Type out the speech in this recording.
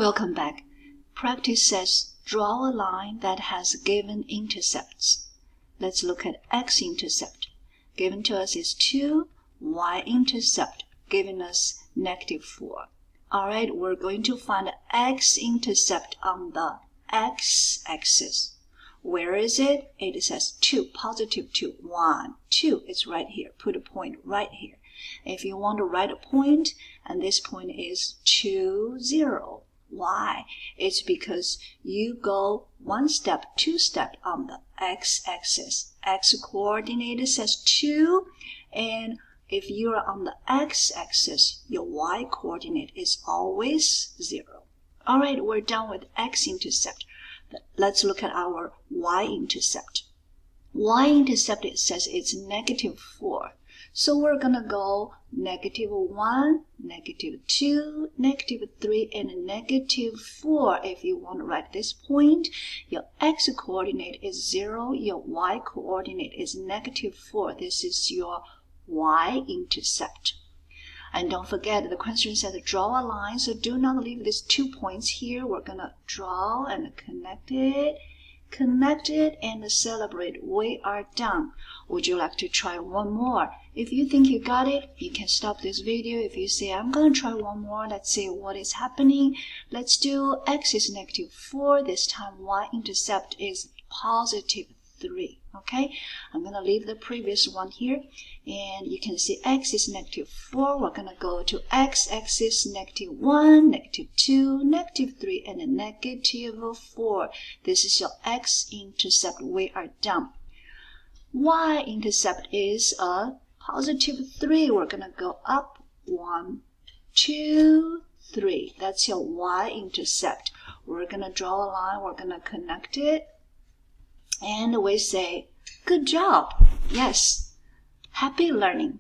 Welcome back. Practice says draw a line that has given intercepts. Let's look at x-intercept. Given to us is 2, y-intercept giving us -4. Alright, we're going to find x-intercept on the x-axis. Where is it? It says 2, positive 2, 1, 2 is right here. Put a point right here. If you want to write a point, and this point is 2, 0. Why? It's because you go 1 step, 2 step on the x-axis. X-coordinate says 2, and if you're on the x-axis, your y-coordinate is always 0. Alright, we're done with x-intercept. Let's look at our y-intercept. Y-intercept, it says it's -4. So we're going to go -1, -2, -3, and -4. If you want to write this point, your x-coordinate is 0, your y-coordinate is -4. This is your y-intercept. And don't forget, the question says draw a line, so do not leave these 2 points here. We're going to draw and connect it, and celebrate. We are done. Would you like to try one more? If you think you got it, you can stop this video. If you say, I'm going to try one more, let's see what is happening. Let's do x is -4. This time y-intercept is +3. Okay, I'm going to leave the previous one here, and you can see x is -4. We're going to go to x-axis, -1, -2, -3, and -4. This is your x-intercept. We are done. Y-intercept is a +3. We're going to go up 1, 2, 3. That's your y-intercept. We're going to draw a line. We're going to connect it. And we say, good job. Yes. Happy learning.